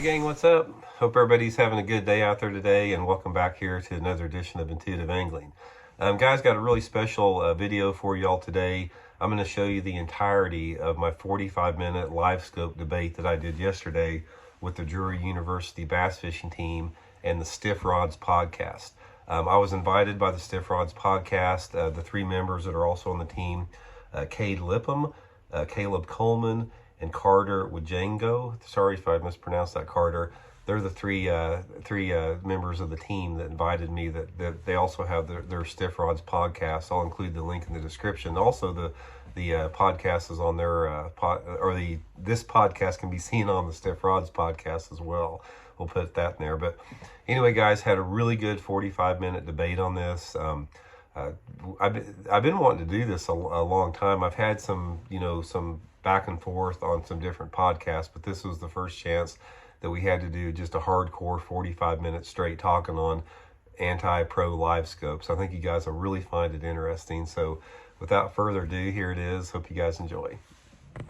Hey gang, what's up? Hope everybody's having a good day out there today, and welcome back here to another edition of Intuitive Angling. Guys, got a really special video for y'all today. I'm going to show you the entirety of my 45-minute Livescope debate that I did yesterday with the Drury University bass fishing team and the Stiff Rods podcast. I was invited by the Stiff Rods podcast, the three members that are also on the team, Cade Lipham, Caleb Coleman, and Carter Wajango. Sorry if I mispronounced that, Carter. They're the three members of the team that invited me. That they also have their Stiff Rods podcast. I'll include the link in the description. Also, the podcast is on their this podcast can be seen on the Stiff Rods podcast as well. We'll put that in there. But anyway, guys, had a really good 45-minute debate on this. I've been wanting to do this a long time. I've had some back and forth on some different podcasts, but this was the first chance that we had to do just a hardcore 45 minutes straight talking on anti-pro Livescope. So I think you guys will really find it interesting. So without further ado, here it is. Hope you guys enjoy. So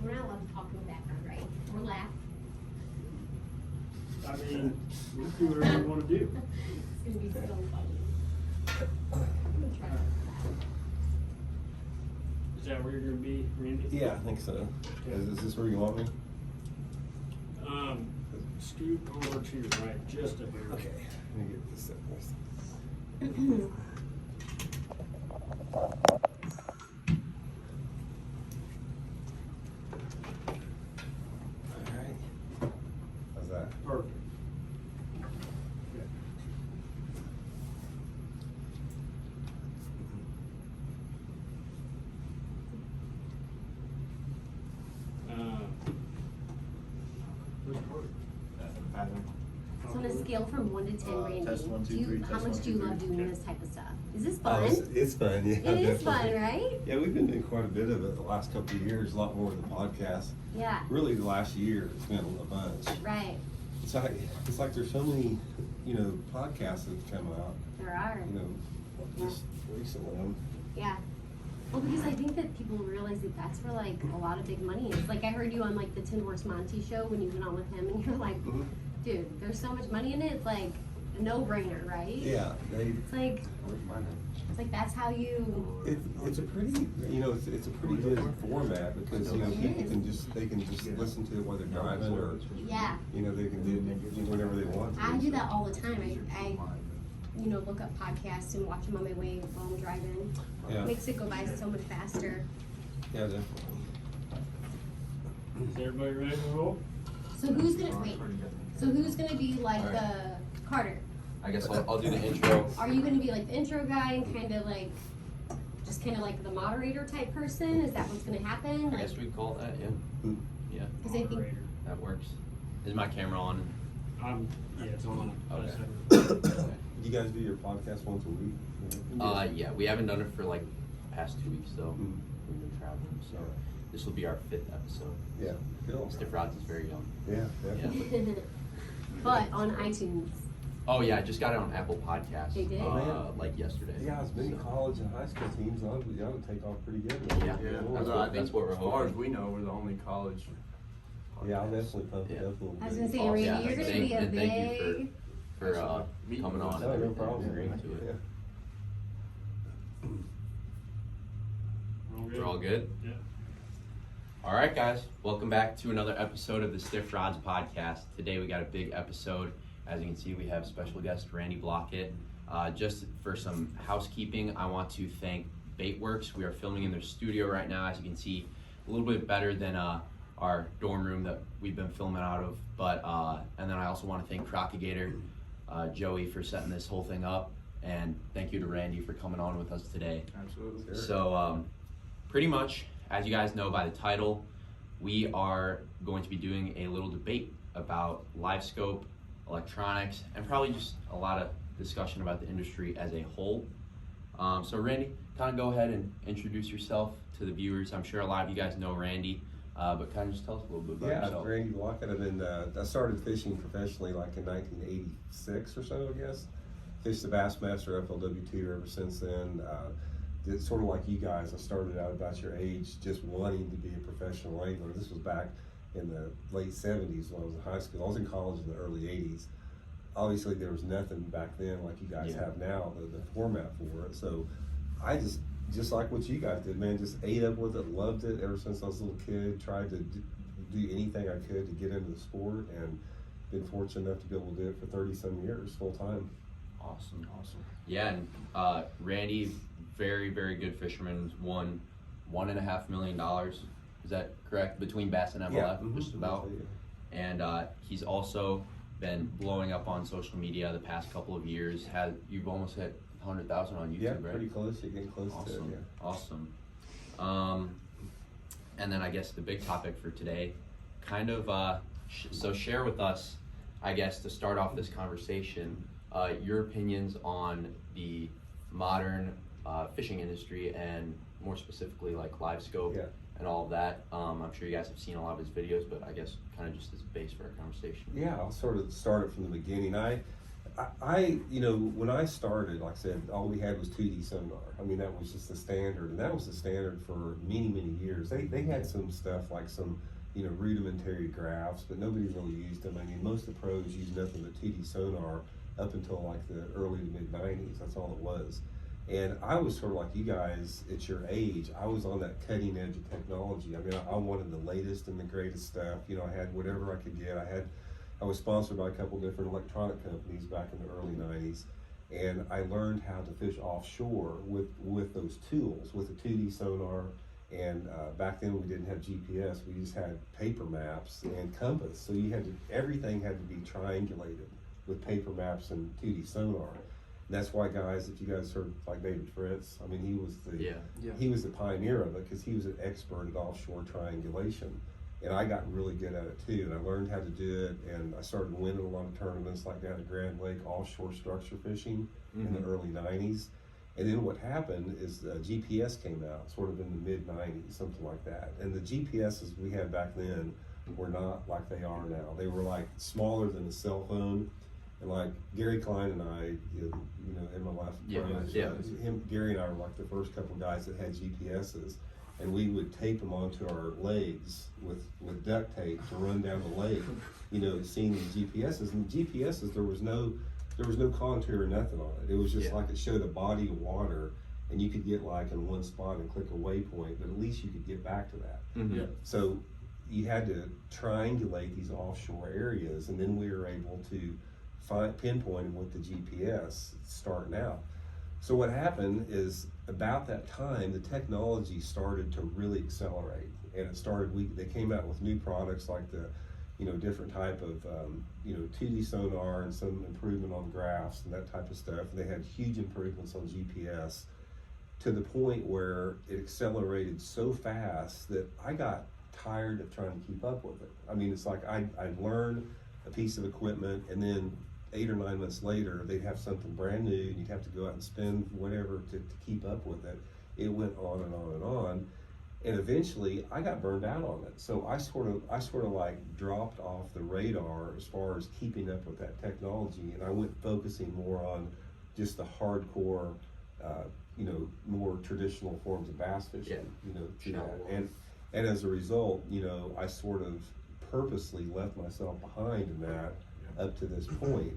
we're not allowed to talk in the background, right? Or laugh. I mean, we can do whatever you want to do. It's going to be so funny. I'm going to try to laugh. Is that where you're going to be, Randy? Yeah, I think so. Is this where you want me? Scoot over to your right, just a hair. Okay, let me get this set first. All right. How's that? Perfect. So on a scale from 1 to 10, Randy, test one, two, three, how test much one, do you two, love three. doing this type of stuff? Is this fun? It's fun, yeah. It is fun, definitely. right? Yeah, we've been doing quite a bit of it the last couple of years, a lot more with the podcast. Yeah, Really, the last year, it's been a bunch. right. It's like there's so many, podcasts that have come out, There are. just recently. Yeah. Well, because I think that people realize that that's where like a lot of big money is. Like I heard you on like the Tin Horse Monty show when you went on with him, and you're like, dude, there's so much money in it. It's like a no-brainer, right? Yeah, It's like that's how you. it's a pretty, it's a pretty good format because people can just listen to it while they're driving or Yeah. they can do whenever they want to. I do that all the time. I look up podcasts and watch them on my way while I'm driving. Yeah. Makes it go by so much faster. Yeah, definitely. Is everybody ready to roll? So who's gonna be like All right. the Carter? I guess I'll do the intro. Are you gonna be like the intro guy and kind of like the moderator type person? Is that what's gonna happen? I guess we call it that, yeah. Yeah, Because I think Moderator. that works. Is my camera on? Yeah, it's on. Okay. You guys do your podcast once a week? Yeah, we haven't done it for like the past 2 weeks though. Mhm. We've been traveling, so this will be our 5th episode. Yeah, cool. Stiff Rods is very young. Yeah, definitely. but on iTunes. Oh yeah, I just got it on Apple Podcasts. They did? Like yesterday. Yeah, as many college and high school teams, that would take off pretty good. Yeah. That's what we're As hoping. far as we know, we're the only college. Yeah, I'll definitely pump Yeah. it up a little bit. I was gonna say, Randy, Yeah, you're gonna thank- be a and thank you big. for coming on and No, no everything, problem. agreeing to it. Yeah. We're all good? Yeah. All right, guys. Welcome back to another episode of the Stiff Rods podcast. Today we got a big episode. As you can see, we have special guest Randy Blockett. Just for some housekeeping, I want to thank Baitworks. We are filming in their studio right now. As you can see, a little bit better than our dorm room that we've been filming out of. But and then I also want to thank Crocagator, Joey, for setting this whole thing up. And thank you to Randy for coming on with us today. Absolutely. So pretty much, as you guys know by the title, we are going to be doing a little debate about Livescope, electronics, and probably just a lot of discussion about the industry as a whole. So Randy, kind of go ahead and introduce yourself to the viewers. I'm sure a lot of you guys know Randy, but kind of just tell us a little bit about Yeah, yourself. Randy Blockett. I started fishing professionally like in 1986 or so, I guess. Fished the Bassmaster FLW2 ever since then. it's sort of like you guys. I started out about your age, just wanting to be a professional angler. This was back in the late 70s when I was in high school. I was in college in the early 80s. Obviously, there was nothing back then like you guys have now, the format for it. So I just like what you guys did, man, just ate up with it, loved it ever since I was a little kid, tried to do anything I could to get into the sport, and been fortunate enough to be able to do it for 30-some years, full time. Awesome. Yeah, and Randy, very, very good fisherman, won $1.5 million. Is that correct? Between Bass and MLF, just about. And he's also been blowing up on social media the past couple of years. You've almost hit 100,000 on YouTube, yeah, right? Pretty close. You're getting close to it. Yeah. Awesome. And then I guess the big topic for today, kind of, so share with us, I guess, to start off this conversation, your opinions on the modern fishing industry, and more specifically like Livescope and all of that. I'm sure you guys have seen a lot of his videos, but I guess kind of just as a base for our conversation. Yeah, I'll sort of start it from the beginning. When I started, like I said, all we had was 2D sonar. I mean, that was just the standard, and that was the standard for many, many years. They had some stuff like some, rudimentary graphs, but nobody really used them. I mean, most of the pros used nothing but 2D sonar up until like the early to mid 90s. That's all it was. And I was sort of like you guys at your age. I was on that cutting edge of technology. I mean, I wanted the latest and the greatest stuff. I had whatever I could get. I was sponsored by a couple different electronic companies back in the early 90s. And I learned how to fish offshore with those tools, with the 2D sonar. And back then we didn't have GPS. We just had paper maps and compass. So everything had to be triangulated with paper maps and 2D sonar. And that's why, guys, if you guys heard like David Fritz, I mean, he was the pioneer of it, because he was an expert at offshore triangulation. And I got really good at it too, and I learned how to do it, and I started winning a lot of tournaments like down at Grand Lake offshore structure fishing in the early 90s. And then what happened is GPS came out sort of in the mid 90s, something like that. And the GPSs we had back then were not like they are now. They were like smaller than a cell phone. And like Gary Klein and I, in my life, Gary and I were like the first couple of guys that had GPSs, and we would tape them onto our legs with duct tape to run down the lake, seeing these GPSs. And the GPSs, there was no contour or nothing on it. It was just like it showed a body of water, and you could get like in one spot and click a waypoint, but at least you could get back to that. So you had to triangulate these offshore areas, and then we were able to pinpoint them with the GPS starting out. So what happened is, about that time, the technology started to really accelerate, and they came out with new products like the different type of 2D sonar, and some improvement on graphs and that type of stuff. And they had huge improvements on GPS, to the point where it accelerated so fast that I got tired of trying to keep up with it. I mean, it's like I'd learn a piece of equipment, and then 8 or 9 months later, they'd have something brand new, and you'd have to go out and spend whatever to keep up with it. It went on and on and on, and eventually I got burned out on it. So I sort of like dropped off the radar as far as keeping up with that technology, and I went focusing more on just the hardcore, more traditional forms of bass fishing. And as a result, I sort of purposely left myself behind in that. Up to this point,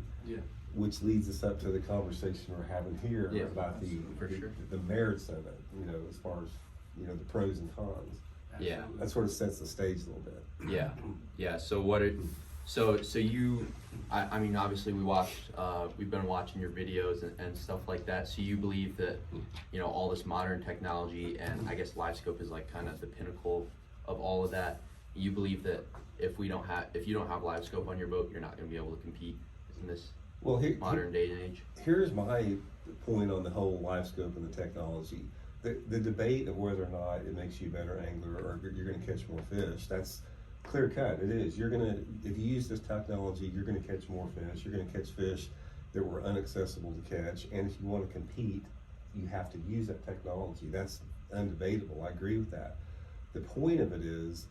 which leads us up to the conversation we're having here about the merits of it, as far as the pros and cons. That sort of sets the stage a little bit. So you, I mean, obviously we've been watching your videos and stuff like that. So you believe that all this modern technology, and I guess Livescope is like kind of the pinnacle of all of that. You believe that if you don't have Livescope on your boat, you're not going to be able to compete in this modern day and age? Here's my point on the whole Livescope and the technology. The debate of whether or not it makes you a better angler or you're going to catch more fish, that's clear cut. It is. If you use this technology, you're going to catch more fish. You're going to catch fish that were inaccessible to catch. And if you want to compete, you have to use that technology. That's undebatable. I agree with that. The point of it is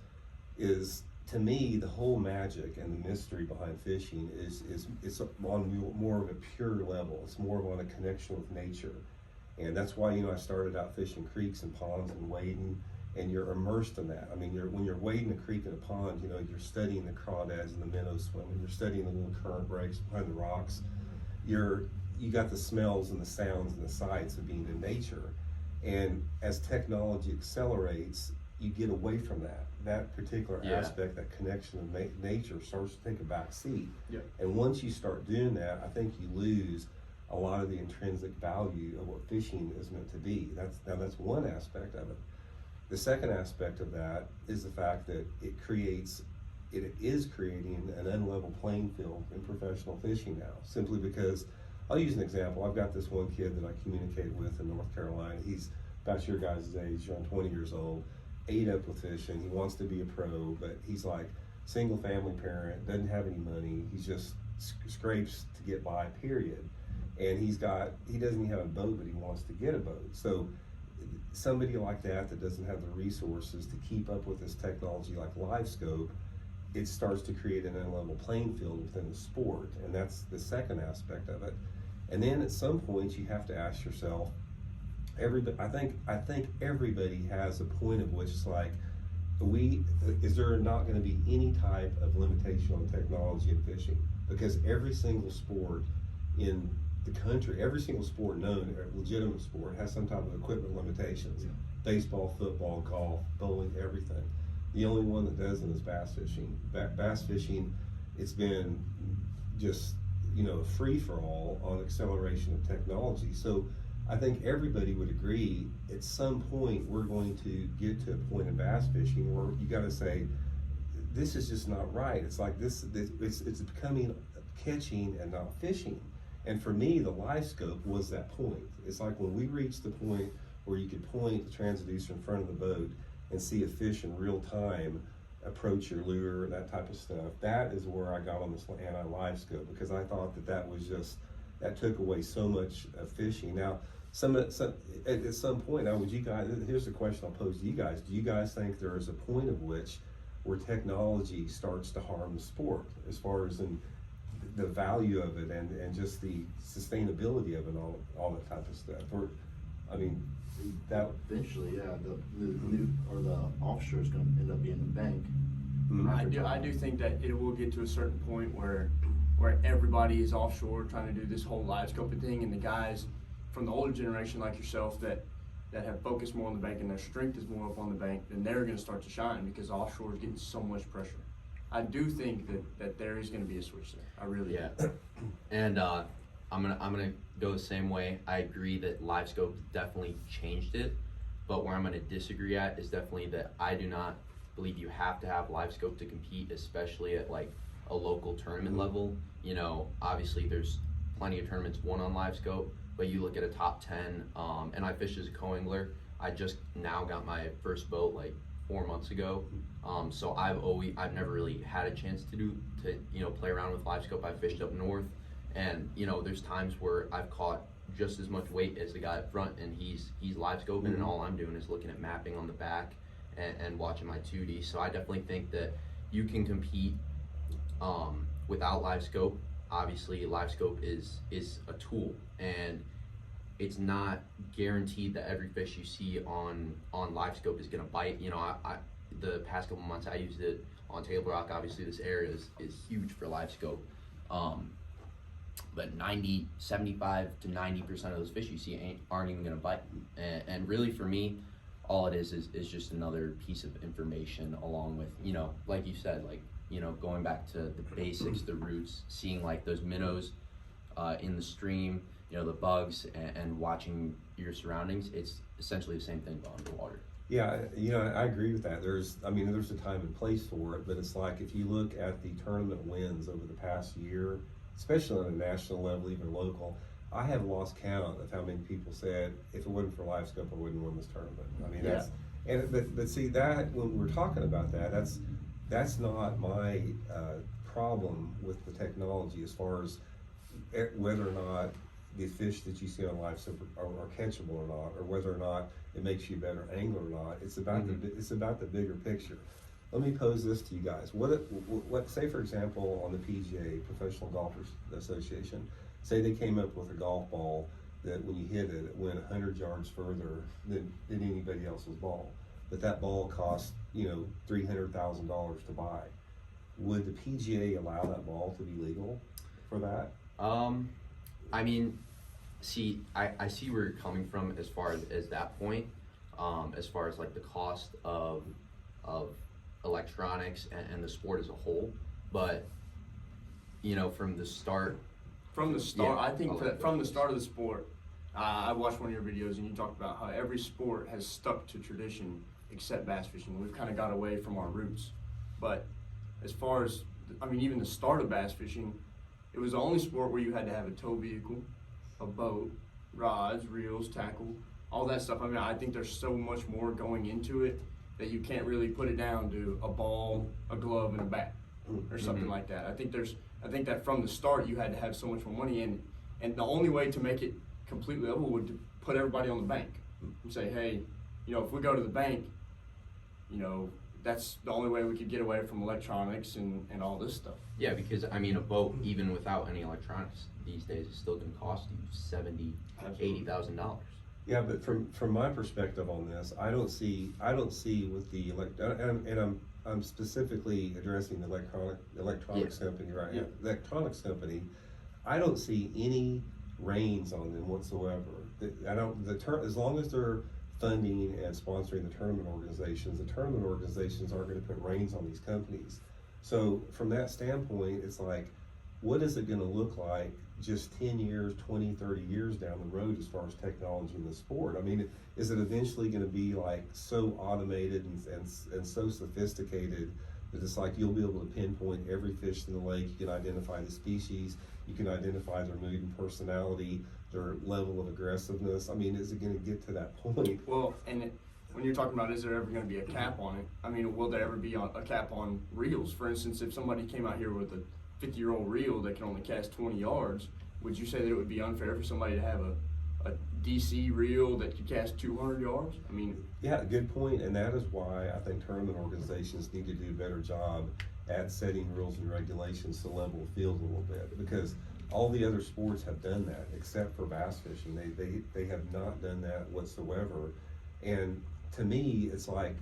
to me, the whole magic and the mystery behind fishing is on more of a pure level. It's more of on a connection with nature. And that's why, I started out fishing creeks and ponds and wading, and you're immersed in that. I mean, when you're wading a creek and a pond, you're studying the crawdads and the minnows swimming, you're studying the little current breaks behind the rocks. You got the smells and the sounds and the sights of being in nature. And as technology accelerates, you get away from that particular aspect, that connection of nature starts to take a back seat. Yep. And once you start doing that, I think you lose a lot of the intrinsic value of what fishing is meant to be. That's one aspect of it. The second aspect of that is the fact that it is creating an unlevel playing field in professional fishing now, simply because, I'll use an example. I've got this one kid that I communicate with in North Carolina. He's about your guys' age, around 20 years old, ate up with fishing. He wants to be a pro, but he's like single family parent, doesn't have any money. He just scrapes to get by, period. And he doesn't even have a boat, but he wants to get a boat. So somebody like that doesn't have the resources to keep up with this technology like Livescope, it starts to create an unlevel playing field within the sport. And that's the second aspect of it. And then at some point you have to ask yourself, I think everybody has a point of which it's like, is there not going to be any type of limitation on technology in fishing? Because every single sport in the country, every single sport known, a legitimate sport, has some type of equipment limitations. Yeah. Baseball, Football, golf, bowling, everything. The only one that doesn't is bass fishing. Bass fishing, it's been just, a free-for-all on acceleration of technology. So I think everybody would agree at some point we're going to get to a point in bass fishing where you got to say, this is just not right. It's like it's becoming catching and not fishing. And for me, the Livescope was that point. It's like when we reached the point where you could point the transducer in front of the boat and see a fish in real time approach your lure, that type of stuff. That is where I got on this anti-Livescope, because I thought that took away so much of fishing. Now, at some point, here's the question I'll pose to you guys. Do you guys think there is a point of which where technology starts to harm the sport, as far as in the value of it and just the sustainability of it, all that type of stuff? Or, I mean, that eventually, yeah, the new or the offshore is going to end up being the bank. I do think that it will get to a certain point where everybody is offshore trying to do this whole live scoping thing, and the guys from the older generation like yourself that have focused more on the bank and their strength is more up on the bank, then they're going to start to shine because offshore is getting so much pressure. I do think that there is going to be a switch there. I really do. And I'm gonna go the same way. I agree that Livescope definitely changed it, but where I'm gonna disagree at is definitely that I do not believe you have to have Livescope to compete, especially at like a local tournament level. Obviously there's plenty of tournaments won on Livescope, but you look at a top 10, and I fish as a co-angler. I just now got my first boat like 4 months ago, so I've never really had a chance to play around with Livescope. I fished up north, and there's times where I've caught just as much weight as the guy up front, and he's Livescoping, and all I'm doing is looking at mapping on the back and watching my 2D. So I definitely think that you can compete without Livescope. Obviously, Livescope is a tool, and it's not guaranteed that every fish you see on Livescope is going to bite. The past couple months I used it on Table Rock. Obviously, this area is huge for Livescope. But 75 to 90% of those fish you see aren't even going to bite. And really, for me, all it is just another piece of information, along with, like you said, going back to the basics, the roots, seeing like those minnows in the stream, the bugs, and watching your surroundings. It's essentially the same thing but underwater. Yeah, I agree with that. There's a time and place for it, but it's like if you look at the tournament wins over the past year, especially on a national level, even local, I have lost count of how many people said, if it wasn't for Livescope, I wouldn't win this tournament. I mean, but see that when we're talking about that's not my problem with the technology, as far as whether or not the fish that you see on Livescope are catchable or not, or whether or not it makes you a better angler or not. It's about the bigger picture. Let me pose this to you guys. What say, for example, on the PGA, Professional Golfers Association, say they came up with a golf ball that when you hit it, it went 100 yards further than anybody else's ball. But that ball cost, $300,000 to buy. Would the PGA allow that ball to be legal for that? I mean, see, I see where you're coming from as far as that point, as far as like the cost of electronics and the sport as a whole. But from the start, I think I like from the start of the sport, I watched one of your videos and you talked about how every sport has stuck to tradition except bass fishing. We've kind of got away from our roots. But as far as, even the start of bass fishing, it was the only sport where you had to have a tow vehicle, a boat, rods, reels, tackle, all that stuff. I think there's so much more going into it that you can't really put it down to a ball, a glove, and a bat or something like that. I think that from the start you had to have so much more money in, and the only way to make it completely level would to put everybody on the bank and say, hey, if we go to the bank, that's the only way we could get away from electronics and all this stuff. Yeah, because a boat, even without any electronics these days, is still going to cost you $70,000-$80,000. Yeah, but from my perspective on this, I don't see with the I'm specifically addressing the electronics company, right? Yeah. Electronics company. I don't see any reins on them whatsoever. As long as they're funding and sponsoring the tournament organizations aren't going to put reins on these companies. So from that standpoint, it's like, what is it going to look like just 10 years, 20, 30 years down the road as far as technology in the sport? Is it eventually going to be like so automated and so sophisticated that it's like you'll be able to pinpoint every fish in the lake, you can identify the species, you can identify their mood and personality, their level of aggressiveness? Is it going to get to that point? Well, when you're talking about is there ever going to be a cap on it, will there ever be a cap on reels? For instance, if somebody came out here with a 50-year-old reel that can only cast 20 yards, would you say that it would be unfair for somebody to have a DC reel that could cast 200 yards? Yeah, good point, and that is why I think tournament organizations need to do a better job at setting rules and regulations to level the field a little bit, because all the other sports have done that except for bass fishing. They have not done that whatsoever. And to me, it's like,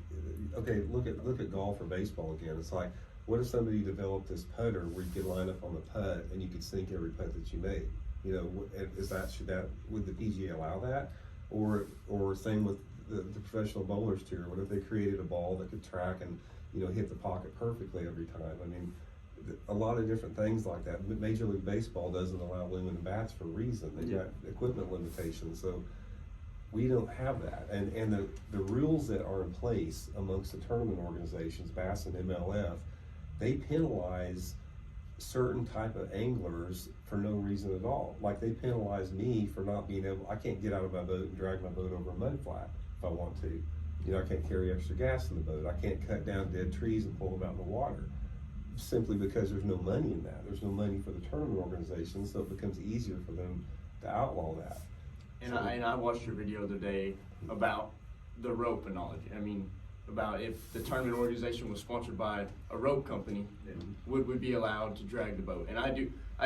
okay, look at golf or baseball again. It's like, what if somebody developed this putter where you could line up on the putt and you could sink every putt that you made? Would the PGA allow that? Or same with the professional bowlers tour. What if they created a ball that could track and hit the pocket perfectly every time? A lot of different things like that. Major League Baseball doesn't allow aluminum bats for a reason. They've got equipment limitations, so we don't have that. And the rules that are in place amongst the tournament organizations, Bass and MLF, they penalize certain type of anglers for no reason at all. Like they penalize me for not being able, I can't get out of my boat and drag my boat over a mud flat if I want to. I can't carry extra gas in the boat. I can't cut down dead trees and pull them out in the water, simply because there's no money in that. There's no money for the tournament organization, so it becomes easier for them to outlaw that. And I watched your video the other day about the rope analogy. About if the tournament organization was sponsored by a rope company, would we be allowed to drag the boat? And I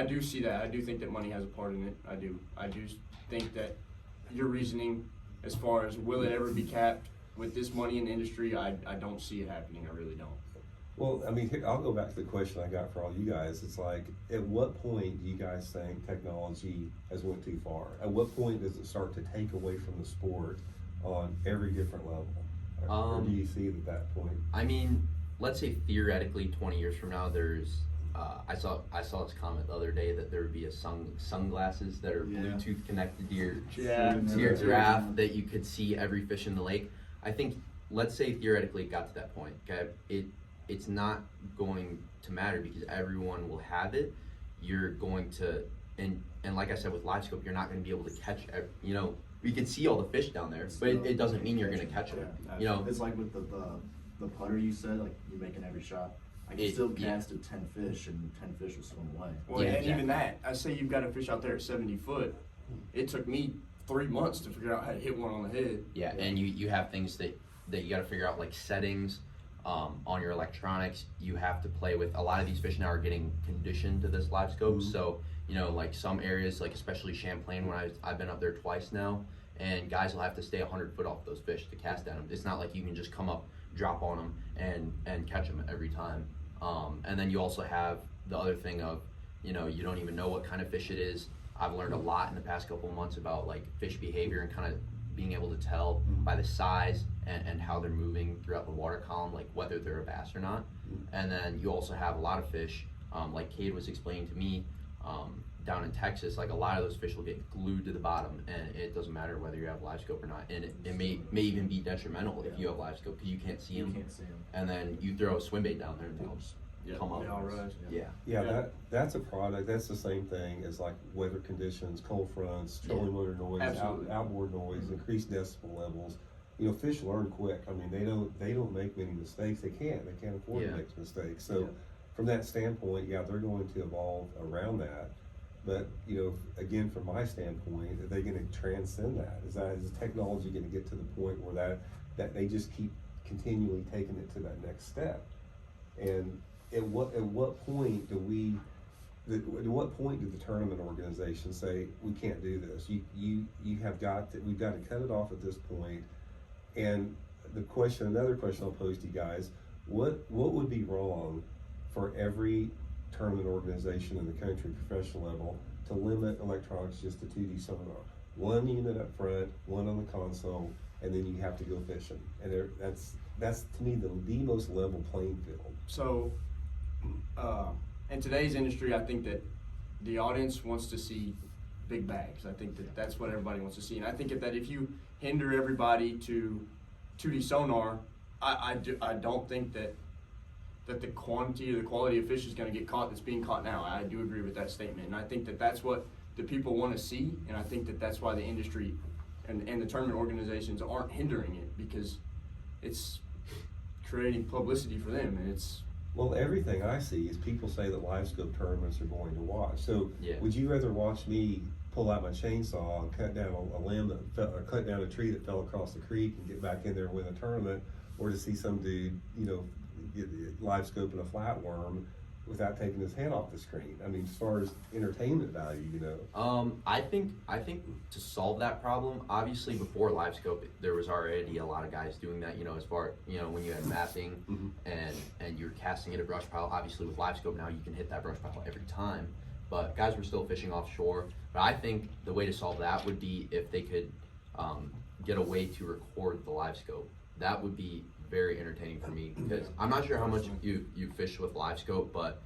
do see that. I do think that money has a part in it. I do think that your reasoning as far as will it ever be capped with this money in the industry, I don't see it happening. I really don't. Well, I'll go back to the question I got for all you guys. It's like, at what point do you guys think technology has went too far? At what point does it start to take away from the sport on every different level? Or do you see it at that point? Let's say theoretically 20 years from now, there's I saw this comment the other day that there would be sunglasses that are Bluetooth connected to your graph that you could see every fish in the lake. I think, let's say theoretically it got to that point, okay? It's not going to matter because everyone will have it. You're going to, and like I said with Livescope, you're not going to be able to catch, we can see all the fish down there, but it doesn't mean you're going to catch them. It's like with the putter you said, like you're making every shot. I can still casted 10 fish and 10 fish will swim away. Well, even that, I say you've got a fish out there at 70 foot. It took me 3 months to figure out how to hit one on the head. Yeah, and you have things that you got to figure out, like settings on your electronics. You have to play with. A lot of these fish now are getting conditioned to this Livescope, so you know, like some areas, like especially Champlain, when I've been up there twice now, and guys will have to stay 100 foot off those fish to cast at them. It's not like you can just come up, drop on them, and catch them every time. And then you also have the other thing of, you know, you don't even know what kind of fish it is. I've learned a lot in the past couple of months about like fish behavior and kind of being able to tell by the size and how they're moving throughout the water column, like whether they're a bass or not. And then you also have a lot of fish, like Cade was explaining to me, down in Texas, like a lot of those fish will get glued to the bottom, and it doesn't matter whether you have Livescope or not. And it may even be detrimental if you have Livescope, because you can't see them. And then you throw a swim bait down there and they'll just come up. Yeah, that's a product. That's the same thing as like weather conditions, cold fronts, trolling motor noise, outboard noise, increased decibel levels. You know, fish learn quick. I mean, they don't make many mistakes. They can't afford to make mistakes. So from that standpoint, they're going to evolve around that. But, you know, again, from my standpoint, are they going to transcend that? Is technology going to get to the point where that they just keep continually taking it to that next step? And at what point do the tournament organization say we can't do this? We've got to cut it off at this point. And another question I'll pose to you guys: what would be wrong for every tournament organization in the country, professional level, to limit electronics just to 2D sonar? One unit up front, one on the console, and then you have to go fishing. And that's to me the most level playing field. So, in today's industry, I think that the audience wants to see big bags. I think that's what everybody wants to see. And I think that if you hinder everybody to 2D sonar, I don't think that the quantity or the quality of fish is going to get caught that's being caught now. I do agree with that statement. And I think that that's what the people want to see. And I think that that's why the industry and the tournament organizations aren't hindering it, because it's creating publicity for them. And it's... Well, everything I see is people say that Livescope tournaments are going to watch. So would you rather watch me pull out my chainsaw and cut down a limb or cut down a tree that fell across the creek and get back in there and win a tournament, or to see some dude, you know, get Livescope and a flatworm without taking his head off the screen? I mean, as far as entertainment value, you know. I think to solve that problem, obviously before Livescope, there was already a lot of guys doing that. You know, as far, you know, when you had mapping and you're casting at a brush pile. Obviously with Livescope now, you can hit that brush pile every time. But guys were still fishing offshore. But I think the way to solve that would be if they could get a way to record the Livescope. That would be very entertaining for me, because I'm not sure how much you fish with Livescope, but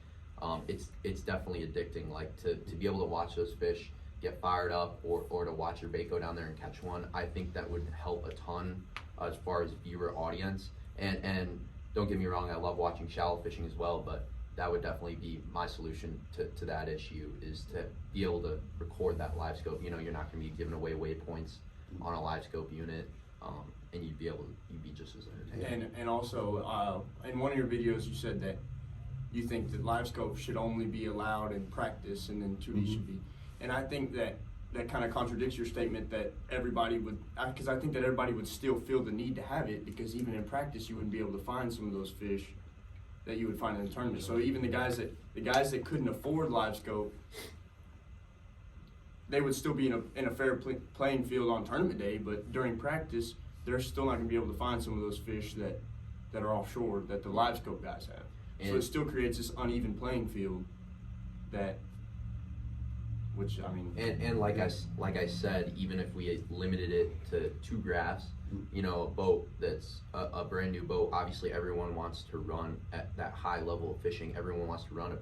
it's definitely addicting. Like to be able to watch those fish get fired up, or to watch your bait go down there and catch one. I think that would help a ton as far as viewer audience. And don't get me wrong, I love watching shallow fishing as well, but that would definitely be my solution to that issue, is to be able to record that Livescope. You know, you're not going to be giving away waypoints on a Livescope unit. And you'd be just as entertaining. And also, in one of your videos, you said that you think that Livescope should only be allowed in practice, and then 2D should be. And I think that kind of contradicts your statement that everybody would, because I think that everybody would still feel the need to have it, because even in practice, you wouldn't be able to find some of those fish that you would find in the tournament. So even the guys that couldn't afford Livescope, they would still be in a fair playing field on tournament day, but during practice, they're still not going to be able to find some of those fish that are offshore that the Livescope guys have. And so it still creates this uneven playing field which I mean. And like I said, even if we limited it to 2 graphs, you know, a boat that's a brand new boat, obviously everyone wants to run at that high level of fishing. Everyone wants to run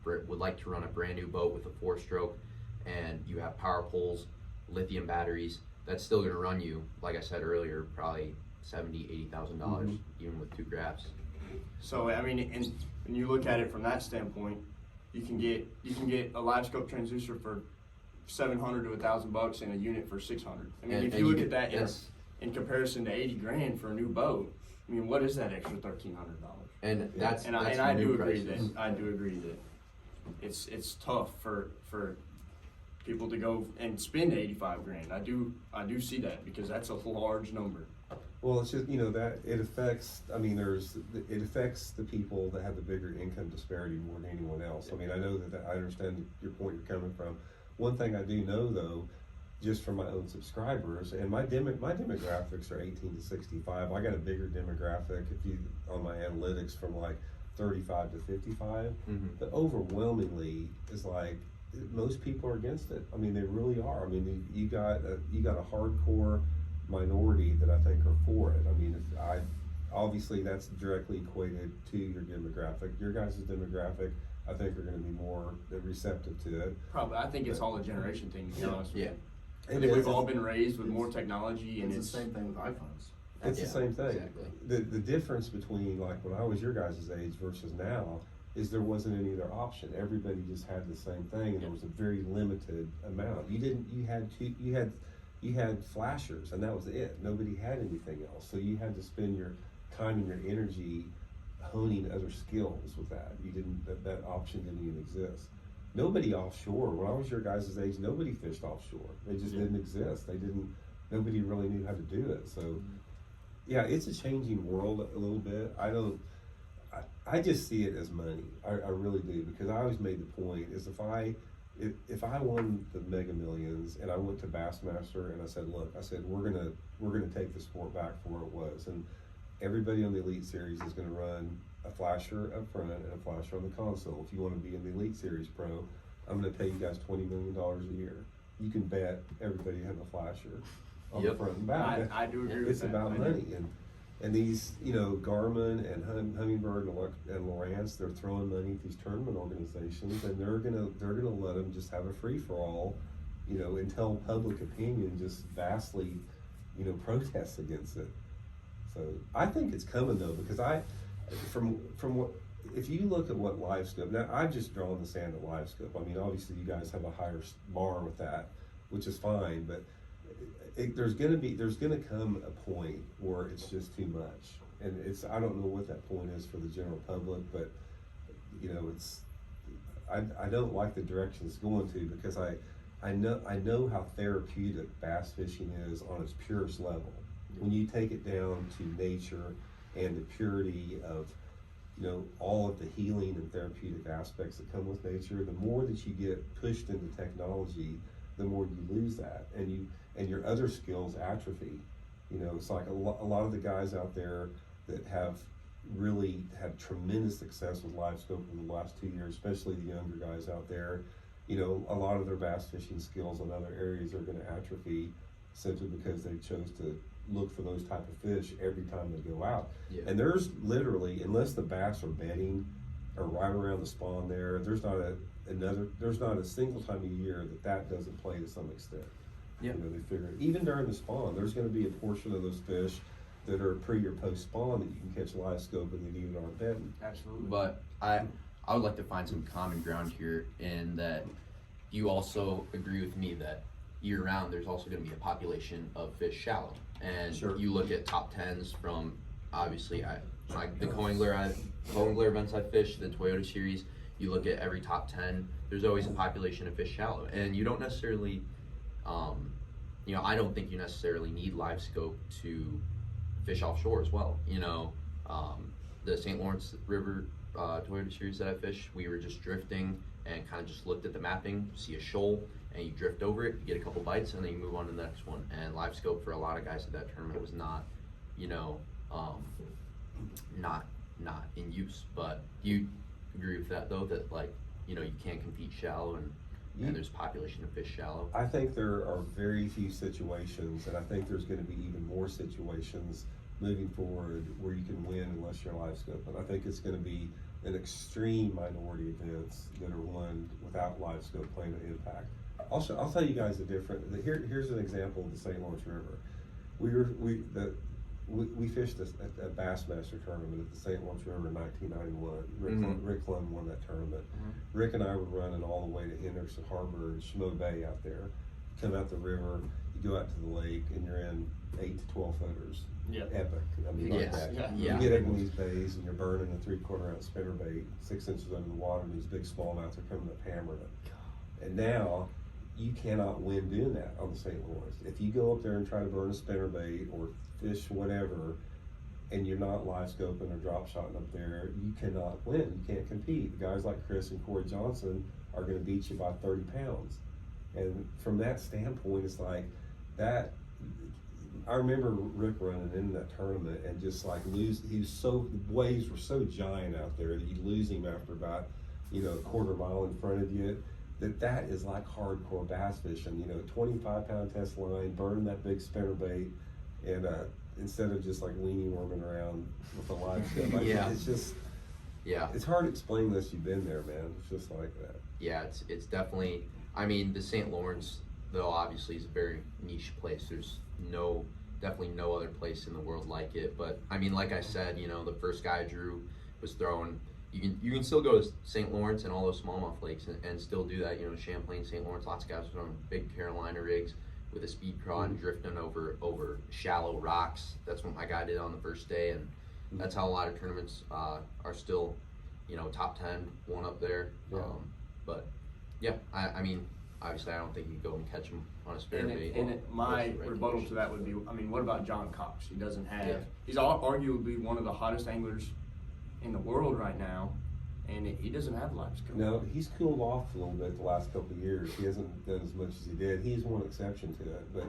would like to run a brand new boat with a 4-stroke, and you have power poles, lithium batteries. That's still going to run you, like I said earlier, probably $70,000-$80,000 even with 2 graphs. So I mean, and when you look at it from that standpoint, you can get a Livescope transducer for $700 to $1,000 and a unit for $600. I mean, if you look at that in comparison to $80,000 for a new boat, I mean, what is that extra $1,300? And that's I do agree that it's tough for people to go and spend $85,000. I do see that, because that's a large number. Well, it's just, that it affects, it affects the people that have the bigger income disparity more than anyone else. I mean, I know that I understand your point you're coming from. One thing I do know, though, just from my own subscribers, and my demographics are 18 to 65. I got a bigger demographic on my analytics from like 35 to 55. But overwhelmingly is like most people are against it. I mean, they really are. I mean, you got a hardcore minority that I think are for it. I mean, obviously that's directly equated to your demographic. Your guys' demographic, I think, are going to be more receptive to it. Probably, I think it's all a generation thing, to be honest with you. I And think we've all been raised with more technology, and It's the same thing with iPhones. It's the same thing. Exactly. The difference between like when I was your guys' age versus now is there wasn't any other option. Everybody just had the same thing, and there was a very limited amount. You had flashers, and that was it. Nobody had anything else. So you had to spend your time and your energy honing other skills with that. That option didn't even exist. Nobody offshore. When I was your guys' age, nobody fished offshore. They just didn't exist. Nobody really knew how to do it. So yeah, it's a changing world a little bit. I just see it as money. I really do, because I always made the point is if I won the Mega Millions and I went to Bassmaster and I said, look, we're gonna take the sport back for what it was, and everybody on the Elite Series is gonna run a flasher up front and a flasher on the console. If you want to be in the Elite Series Pro, I'm gonna pay you guys $20 million a year. You can bet everybody have a flasher on the front and back. I do agree with It's that. about money, and these, Garmin and Humminbird and Lowrance, they're throwing money at these tournament organizations, and they're gonna let them just have a free for all, until public opinion just vastly, protests against it. So I think it's coming though, because from what, if you look at what Livescope, now I've just drawn the sand at Livescope. I mean, obviously you guys have a higher bar with that, which is fine, but there's gonna come a point where it's just too much, and I don't know what that point is for the general public, but I don't like the direction it's going to, because I know how therapeutic bass fishing is on its purest level. When you take it down to nature and the purity of all of the healing and therapeutic aspects that come with nature, the more that you get pushed into technology, the more you lose that, and your other skills atrophy. It's like a lot of the guys out there that have really had tremendous success with Livescope in the last 2 years, especially the younger guys out there, a lot of their bass fishing skills in other areas are going to atrophy simply because they chose to look for those type of fish every time they go out. Yeah. And there's literally, unless the bass are bedding or right around the spawn there's not a single time a year that doesn't play to some extent. Yeah. They figure even during the spawn, there's going to be a portion of those fish that are pre or post spawn that you can catch Livescope and they even aren't bedding. Absolutely. But I would like to find some common ground here, in that you also agree with me that year round there's also going to be a population of fish shallow. And Sure. You look at top 10s from, obviously, the Coingler events I fished, the Toyota Series. You look at every top 10, there's always a population of fish shallow, and you don't necessarily, I don't think you necessarily need Livescope to fish offshore as well. The St. Lawrence River Toyota Series that I fished, we were just drifting and kind of just looked at the mapping, see a shoal, and you drift over it, you get a couple bites, and then you move on to the next one. And Livescope for a lot of guys at that tournament was not, not in use. But you agree with that though, that you can't compete shallow, and there's a population of fish shallow? I think there are very few situations, and I think there's going to be even more situations moving forward where you can win unless you're Livescope. And I think it's going to be an extreme minority events that are won without Livescope playing an impact. I'll tell you guys here's an example of the St. Lawrence River. We fished a Bassmaster tournament at the St. Lawrence River in 1991. Rick Clum won that tournament. Rick and I were running all the way to Henderson Harbor and Schmo Bay out there. Come out the river, you go out to the lake, and you're in 8 to 12 footers. Yeah. Epic. I mean, Yes. like that. Yeah. You get up in these bays and you're burning a 3/4 ounce spinnerbait 6 inches under the water, and these big smallmouths are coming up hammering it. And now you cannot win doing that on the St. Lawrence. If you go up there and try to burn a spinnerbait or fish whatever, and you're not live scoping or drop shotting up there, you cannot win. You can't compete. Guys like Chris and Corey Johnson are going to beat you by 30 pounds. And from that standpoint, it's like that. I remember Rick running in that tournament and just like the waves were so giant out there that you'd lose him after about, a quarter mile in front of you. That is like hardcore bass fishing, 25-pound test line, burning that big spinnerbait, and instead of just like weenie worming around with a live scope. It's just, it's hard to explain unless you've been there, man. It's just like that. Yeah, it's definitely, I mean, the St. Lawrence, though, obviously is a very niche place. There's definitely no other place in the world like it. But I mean, like I said, the first guy Drew was throwing, you can still go to St. Lawrence and all those smallmouth lakes and still do that. Champlain, St. Lawrence, lots of guys are throwing big Carolina rigs with a speed craw and drifting over shallow rocks. That's what my guy did on the first day, and that's how a lot of tournaments are still, top 10, one up there. Yeah. But yeah, I mean, obviously I don't think you can go and catch him on a spinnerbait. My rebuttal to that would be, I mean, what about John Cox? He doesn't have, he's arguably one of the hottest anglers in the world right now, and he doesn't have live scope. No, he's cooled off a little bit the last couple of years. He hasn't done as much as he did. He's one exception to it, but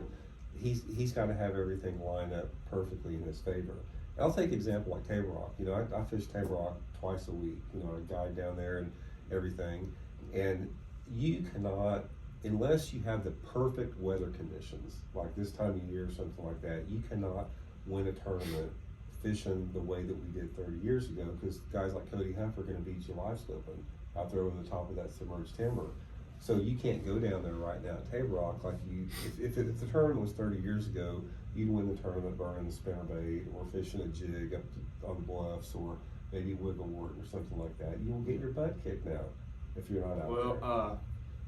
he's got to have everything lined up perfectly in his favor. I'll take an example like Table Rock. I fish Table Rock twice a week. I guide down there and everything, and you cannot, unless you have the perfect weather conditions, like this time of year or something like that, you cannot win a tournament fishing the way that we did 30 years ago, because guys like Cody Huff are going to beat you live scoping out there over the top of that submerged timber. So you can't go down there right now at Table Rock like you, if the tournament was 30 years ago, you'd win the tournament burning the spinnerbait or fishing a jig up on the bluffs or maybe Wigglewort or something like that. You will get your butt kicked now if you're not out there. Well,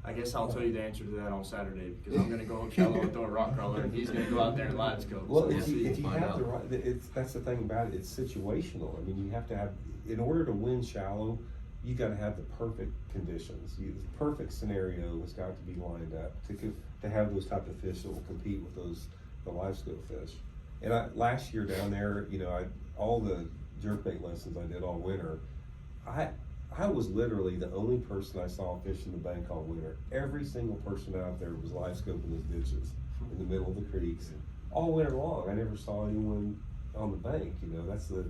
I guess I'll tell you the answer to that on Saturday, because I'm going to go up shallow and throw a rock crawler, and he's going to go out there and live scope. Well, So if you find have out. the right, that's the thing about it. It's situational. I mean, you have to have, in order to win shallow, you got to have the perfect conditions. The perfect scenario has got to be lined up to have those type of fish that will compete with the live scope fish. And last year down there, all the jerkbait lessons I did all winter, I was literally the only person I saw fishing the bank all winter. Every single person out there was live scoping those ditches in the middle of the creeks all winter long. I never saw anyone on the bank. That's a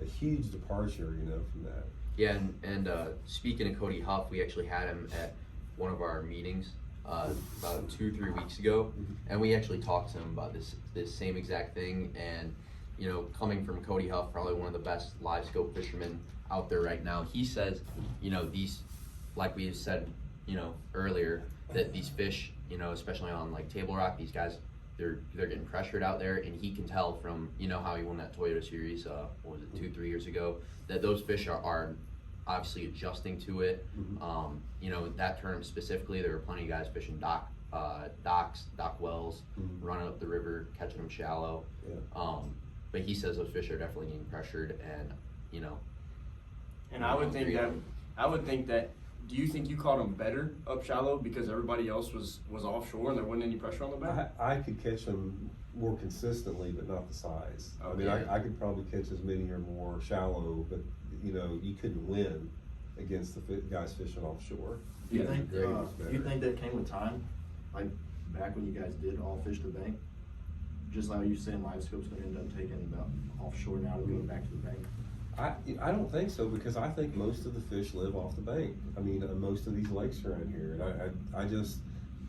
huge departure, from that. Yeah, and speaking of Cody Huff, we actually had him at one of our meetings about 2-3 weeks ago, and we actually talked to him about this same exact thing. And coming from Cody Huff, probably one of the best live scope fishermen out there right now, he says, these, like we said, earlier, that these fish, especially on like Table Rock, these guys, they're getting pressured out there, and he can tell from how he won that Toyota Series, what was it, 2-3 years ago, that those fish are obviously adjusting to it. That tournament specifically, there were plenty of guys fishing docks, dock wells, running up the river, catching them shallow. Yeah. But he says those fish are definitely getting pressured, and And I would think that, do you think you caught them better up shallow because everybody else was offshore and there wasn't any pressure on the back? I could catch them more consistently, but not the size. I mean, Okay. I could probably catch as many or more shallow, but you couldn't win against the guys fishing offshore. Do you Yeah, think Greg was better. you think that came with time, like back when you guys did all fish the bank? Just like you saying, live scope's going to end up taking about offshore now to go back to the bank. I don't think so, because I think most of the fish live off the bank. I mean, most of these lakes around here, and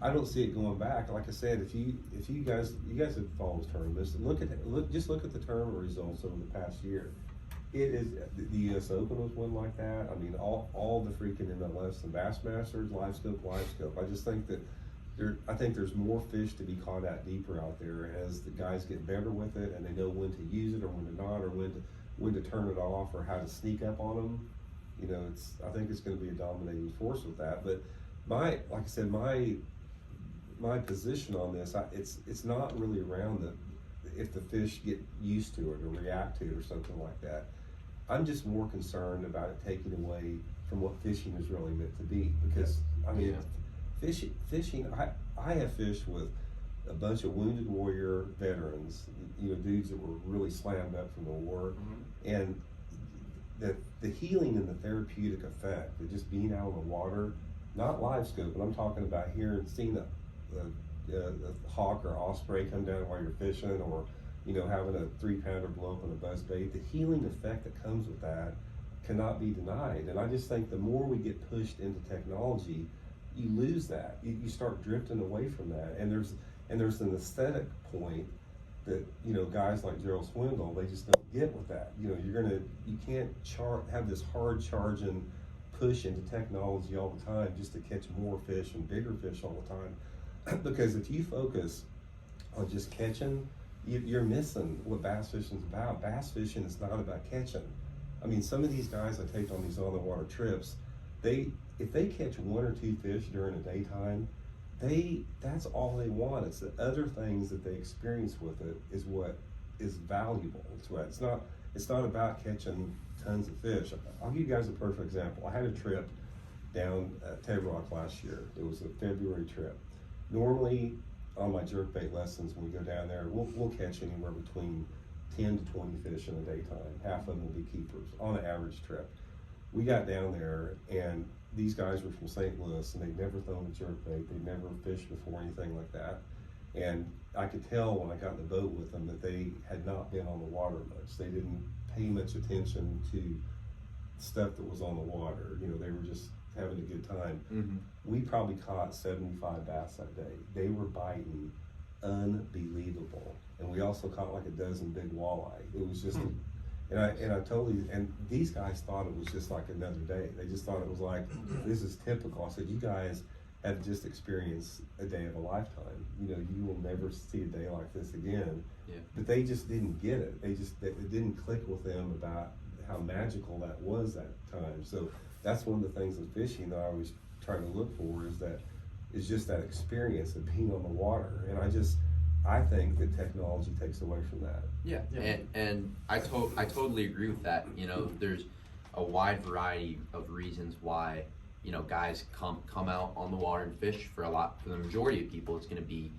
I don't see it going back. Like I said, if you guys have followed tournaments, look at the tournament results over the past year. It is, the U.S. Open was one like that. I mean, all the freaking MLS and Bassmasters, live scope. I just think that I think there's more fish to be caught out deeper out there as the guys get better with it, and they know when to use it or when to not, or when to turn it off, or how to sneak up on them. I think it's going to be a dominating force with that. But like I said, my position on this, it's not really around if the fish get used to it or react to it or something like that. I'm just more concerned about it taking away from what fishing is really meant to be, because I mean, fishing. I have fished with a bunch of wounded warrior veterans, dudes that were really slammed up from the war, and the healing and the therapeutic effect of just being out on the water, not live scope, but I'm talking about seeing a hawk or osprey come down while you're fishing, or having a 3-pounder blow up on a buzz bait. The healing effect that comes with that cannot be denied. And I just think the more we get pushed into technology, you lose that. You start drifting away from that. And there's an aesthetic point that guys like Gerald Swindle, they just don't get with that. You can't have this hard charging push into technology all the time just to catch more fish and bigger fish all the time. Because if you focus on just catching, you're missing what bass fishing is about. Bass fishing is not about catching. I mean, some of these guys I take on these on the water trips, if they catch 1 or 2 fish during the daytime, that's all they want. It's the other things that they experience with it is what is valuable. It's not about catching tons of fish. I'll give you guys a perfect example. I had a trip down at Table Rock last year. It was a February trip. Normally on my jerkbait lessons, when we go down there, we'll catch anywhere between 10 to 20 fish in the daytime. Half of them will be keepers on an average trip. We got down there, and these guys were from St. Louis, and they'd never thrown a jerkbait. They'd never fished before, anything like that. And I could tell when I got in the boat with them that they had not been on the water much. They didn't pay much attention to stuff that was on the water. They were just having a good time. Mm-hmm. We probably caught 75 bass that day. They were biting unbelievable. And we also caught like a dozen big walleye. It was just, and these guys thought it was just like another day. They just thought it was like, this is typical. I said, you guys have just experienced a day of a lifetime. You will never see a day like this again. Yeah. But they just didn't get it. It didn't click with them about how magical that was that time. So that's one of the things in fishing that I always try to look for is just that experience of being on the water. And I think that technology takes away from that. Yeah. And I totally agree with that. There's a wide variety of reasons why guys come out on the water and fish. For the majority of people, it's going to be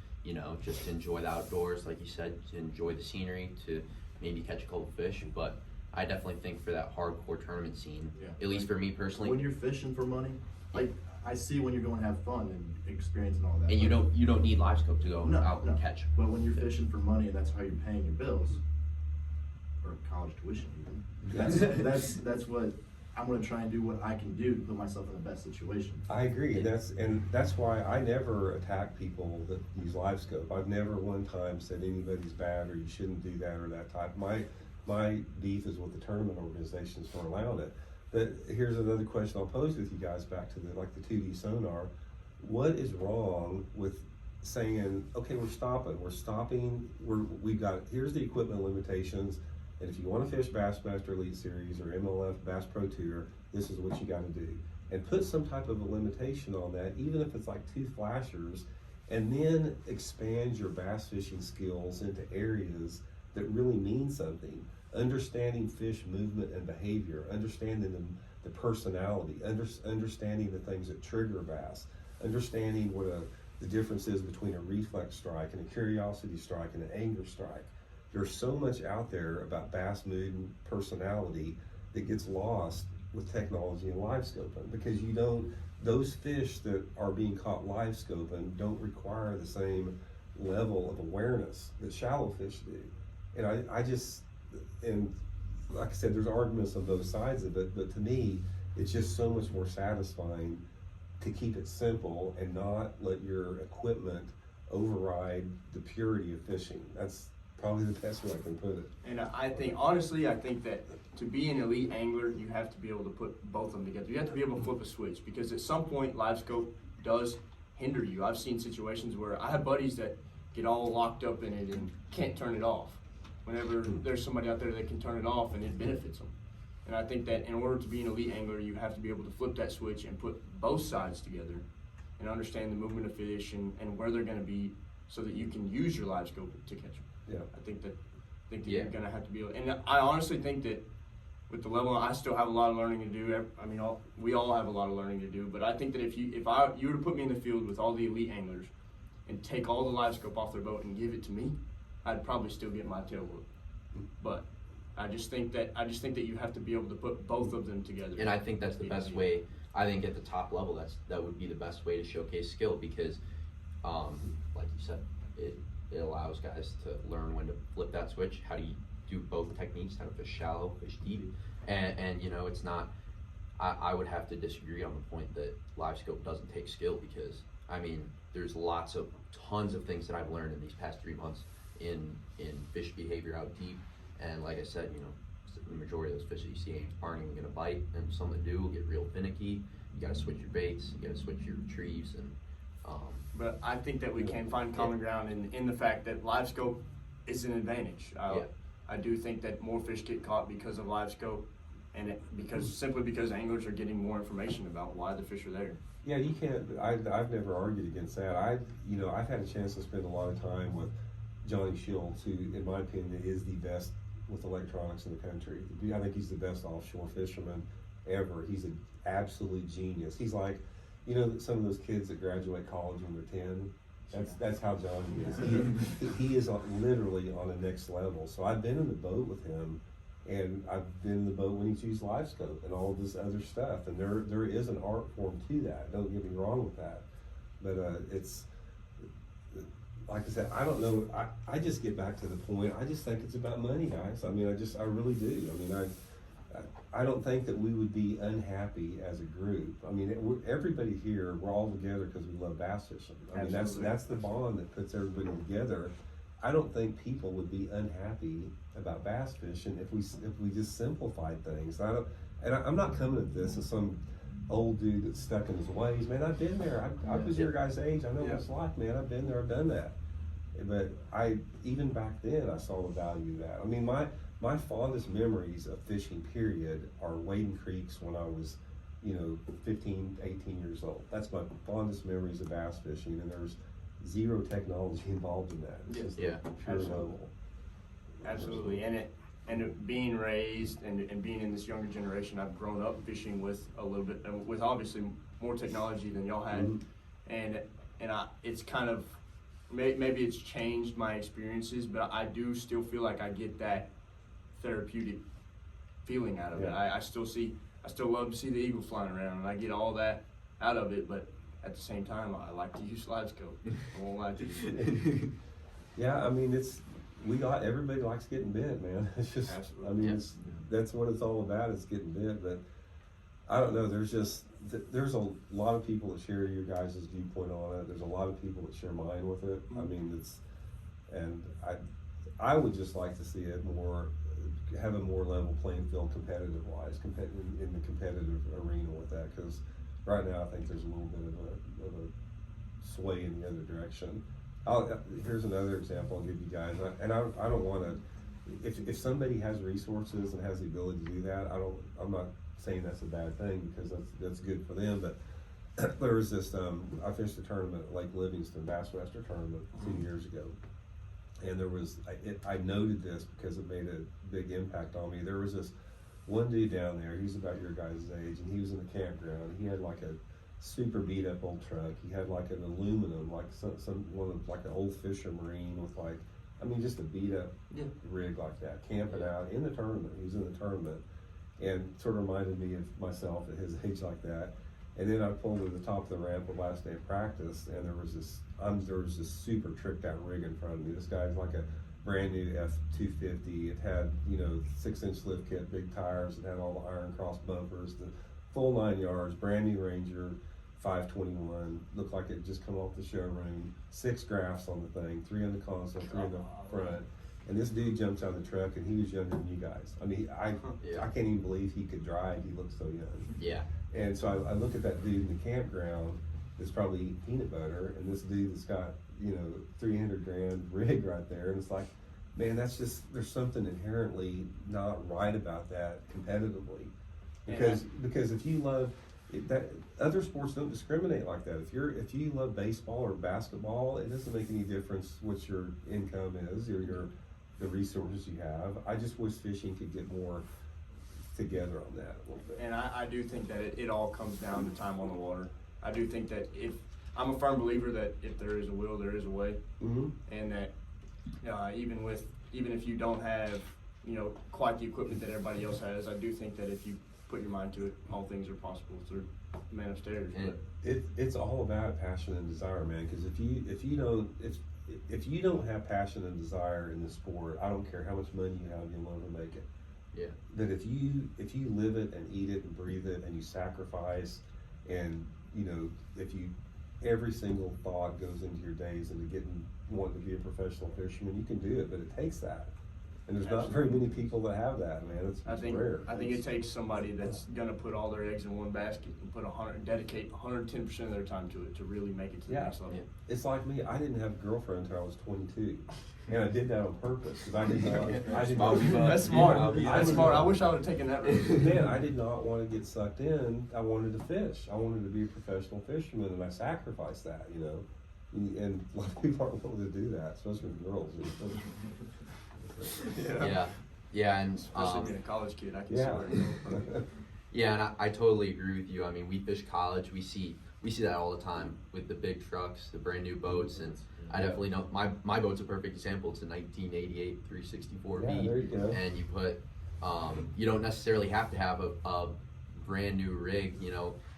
just to enjoy the outdoors, like you said, to enjoy the scenery, to maybe catch a couple fish. But I definitely think for that hardcore tournament scene, at least for me personally, when you're fishing for money, like I see when you're going to have fun and experience and all that. And you don't need Livescope to go out and catch. But when you're fishing for money and that's how you're paying your bills, or college tuition even, that's what I'm going to try and do what I can do to put myself in the best situation. I agree. That's why I never attack people that use Livescope. I've never one time said anybody's bad or you shouldn't do that or that type. My beef is with the tournament organizations for allowing it. But here's another question I'll pose with you guys back to the 2D sonar. What is wrong with saying, okay, we're stopping, here's the equipment limitations, and if you want to fish Bassmaster Elite Series or MLF Bass Pro Tour, this is what you got to do. And put some type of a limitation on that, even if it's like 2 flashers, and then expand your bass fishing skills into areas that really mean something. Understanding fish movement and behavior, understanding the personality, understanding the things that trigger bass, understanding what the difference is between a reflex strike and a curiosity strike and an anger strike. There's so much out there about bass mood and personality that gets lost with technology and live scoping, because those fish that are being caught live scoping don't require the same level of awareness that shallow fish do. And like I said, there's arguments on both sides of it, but to me, it's just so much more satisfying to keep it simple and not let your equipment override the purity of fishing. That's probably the best way I can put it. And I think that to be an elite angler, you have to be able to put both of them together. You have to be able to flip a switch, because at some point, Livescope does hinder you. I've seen situations where I have buddies that get all locked up in it and can't turn it off. Whenever there's somebody out there that can turn it off, and it benefits them. And I think that in order to be an elite angler, you have to be able to flip that switch and put both sides together and understand the movement of fish and where they're going to be, so that you can use your live scope to catch them. Yeah. I think that you're going to have to be able, and I honestly think that with the level, I still have a lot of learning to do. I mean, we all have a lot of learning to do. But I think that if you were to put me in the field with all the elite anglers and take all the Livescope off their boat and give it to me, I'd probably still get my tail whooped. But I just think that you have to be able to put both of them together. And I think that's the best way. I think at the top level, that would be the best way to showcase skill because, like you said, it allows guys to learn when to flip that switch. How do you do both techniques? How to fish shallow, fish deep, and you know, it's not. I would have to disagree on the point that Livescope doesn't take skill because I mean, there's tons of things that I've learned in these past 3 months in fish behavior out deep, and like I said, you know, the majority of those fish that you see aren't even gonna bite, and some that do will get real finicky. You gotta switch your baits, you gotta switch your retrieves, and but I think that we can find common ground in the fact that Livescope is an advantage. I do think that more fish get caught because of Livescope, and simply because anglers are getting more information about why the fish are there. Yeah, you can't. I've never argued against that. I've had a chance to spend a lot of time with Johnny Shields, who, in my opinion, is the best with electronics in the country. I think he's the best offshore fisherman ever. He's an absolute genius. He's like, you know, some of those kids that graduate college when they're 10. That's how Johnny is. He is literally on the next level. So I've been in the boat with him, and I've been in the boat when he's used Livescope and all of this other stuff. And there is an art form to that. Don't get me wrong with that. But it's like I said, I don't know. I just get back to the point. I just think it's about money, guys. I mean, I really do. I mean, I don't think that we would be unhappy as a group. I mean, everybody here, we're all together because we love bass fishing. I mean, that's the bond that puts everybody together. I don't think people would be unhappy about bass fishing if we just simplified things. I'm not coming at this as some old dude that's stuck in his ways. Man, I've been there. I was your guys' age. I know what it's like, man. I've been there. I've done that. But even back then, I saw the value of that. I mean, my fondest memories of fishing, period, are wading creeks when I was, 15, 18 years old. That's my fondest memories of bass fishing, and there's zero technology involved in that. It's just pure noble. Absolutely, and being raised and being in this younger generation, I've grown up fishing with a little bit, with obviously more technology than y'all had, and it's kind of maybe it's changed my experiences, but I do still feel like I get that therapeutic feeling out of it. I still love to see the eagle flying around, and I get all that out of it, but at the same time, I like to use Livescope. I won't lie to you. Yeah, I mean, everybody likes getting bit, man. It's just, Absolutely. I mean, that's what it's all about, is getting bit. But I don't know, there's a lot of people that share your guys' viewpoint on it. There's a lot of people that share mine with it. I mean, I would just like to see it have a more level playing field competitive-wise, in the competitive arena with that, because right now I think there's a little bit of a sway in the other direction. Here's another example I'll give you guys, and I don't want to. If somebody has resources and has the ability to do that, I'm not saying that's a bad thing, because that's good for them. But there was this. I fished a tournament at Lake Livingston, Bassmaster tournament 2 years ago, and there was. I noted this because it made a big impact on me. There was this one dude down there. He's about your guys' age, and he was in the campground. He had like a super beat up old truck. He had like an aluminum, like like an old Fisher Marine with just a beat up rig like that, camping out in the tournament. He was in the tournament, and sort of reminded me of myself at his age like that. And then I pulled to the top of the ramp the last day of practice, and there was this super tricked out rig in front of me. This guy's like a brand new F250. It had 6-inch lift kit, big tires. It had all the Iron Cross bumpers, the full 9 yards, brand new Ranger 521. Looked like it just come off the showroom. 6 graphs on the thing, 3 on the console, 3 in the front. And this dude jumps out of the truck, and he was younger than you guys. I mean, I can't even believe he could drive. He looked so young. Yeah. And so I look at that dude in the campground that's probably eating peanut butter, and this dude that's got $300,000 rig right there, and it's like, man, there's something inherently not right about that competitively, because if you love that, other sports don't discriminate like that. If you love baseball or basketball, it doesn't make any difference what your income is or the resources you have. I just wish fishing could get more together on that a little bit. And I do think that it all comes down to time on the water. I do think that I'm a firm believer that if there is a will, there is a way, Mm-hmm. and that even if you don't have quite the equipment that everybody else has, I do think that if you put your mind to it, all things are possible through the man upstairs. And It's all about passion and desire, man. Because if you don't have passion and desire in the sport, I don't care how much money you have, you'll never make it. Yeah. That if you live it and eat it and breathe it and you sacrifice, and if you every single thought goes into your days into wanting to be a professional fisherman, you can do it. But it takes that. And there's not very many people that have that, man. It's rare. I think it takes somebody that's gonna put all their eggs in one basket and dedicate 110% of their time to it to really make it to the next level. Yeah. It's like me. I didn't have a girlfriend until I was 22, and I did that on purpose because I did not. That's smart. That's smart. I wish I would have taken that route. Man, I did not want to get sucked in. I wanted to fish. I wanted to be a professional fisherman, and I sacrificed that. And a lot of people aren't willing to do that, especially with girls. Yeah, and Especially being a college kid, I can see Yeah. where you're going. yeah, and I totally agree with you. I mean, we fish college. We see that all the time with the big trucks, the brand new boats, and I definitely know my boat's a perfect example. It's a 1988 364B, Yeah, there you go. and you put you don't necessarily have to have a brand new rig.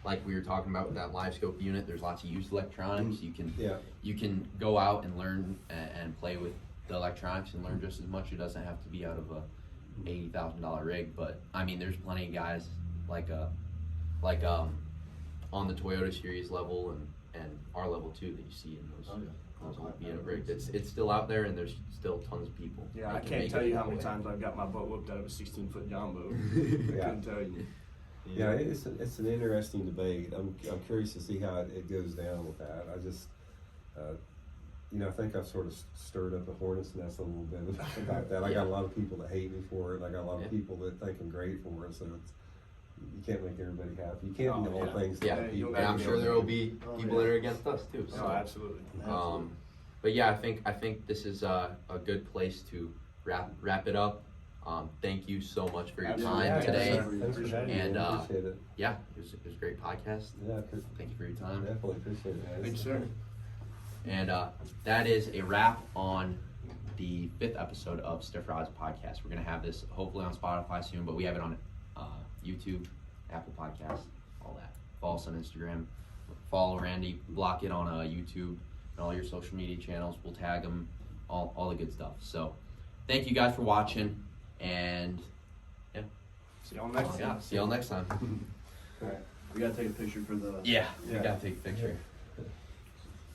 Like we were talking about with that Livescope unit. There's lots of used electronics. You can go out and learn and play with the electronics and learn just as much. It doesn't have to be out of a $80,000 rig, but I mean, there's plenty of guys like on the Toyota series level and our level too that you see in those old rigs. It's still out there, and there's still tons of people. Yeah, that I can can't make tell it you how that many way. times I've got my boat whipped out of a 16-foot John boat. Yeah. Couldn't tell you. Yeah, it's an interesting debate. I'm curious to see how it goes down with that. I just, I think I've sort of stirred up the hornet's nest a little bit about that. I got a lot of people that hate me for it. I got a lot of people that think I'm great for it. So you can't make everybody happy. You can't be all things to Yeah, all people. and I'm sure there will be people that are against us too. So. No, absolutely. But yeah, I think this is a good place to wrap it up. Thank you so much for your time Yeah, today. Thanks for having me. And, I appreciate it. Yeah, it was a great podcast. Yeah, Thank you for your time. definitely appreciate it, guys. Thank you, sir. And that is a wrap on the 5th episode of Stiff Rods Podcast. We're going to have this hopefully on Spotify soon, but we have it on YouTube, Apple Podcasts, all that. Follow us on Instagram. Follow Randy Blockett on YouTube and all your social media channels. We'll tag them, all the good stuff. So thank you guys for watching, and yeah. See y'all next time. Yeah, see y'all next time. Alright, we gotta take a picture for the. Yeah, we Yeah. got to take a picture.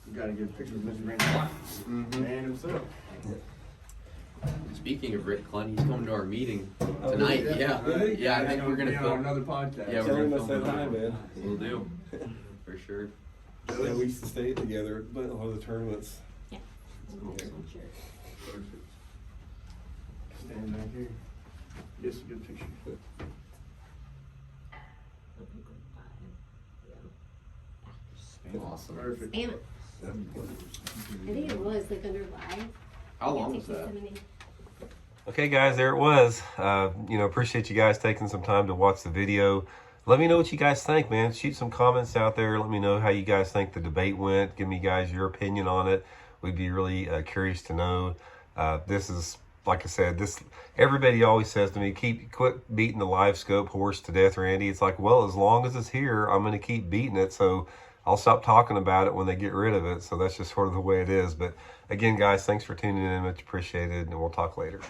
We gotta get a picture of Mr. Randy Block. Man himself. Speaking of Rick Clunn, he's coming to our meeting tonight. Yeah, I think we're gonna be on film another podcast. Yeah, Tell we're him gonna I film said hi, tonight. man. We'll do, for sure. Yeah, we used to stay together at a lot of the tournaments. Yeah. Perfect. Stand back here. Yes, a good picture. Awesome. Perfect. Spam it. I think it was like under live. How long It was takes that? 70. Okay, guys, there it was. Appreciate you guys taking some time to watch the video. Let me know what you guys think, man. Shoot some comments out there. Let me know how you guys think the debate went. Give me guys your opinion on it. We'd be really curious to know. This is, like I said, everybody always says to me, quit beating the Livescope horse to death, Randy. It's like, well, as long as it's here, I'm going to keep beating it. So I'll stop talking about it when they get rid of it. So that's just sort of the way it is. But again, guys, thanks for tuning in. Much appreciated. And we'll talk later.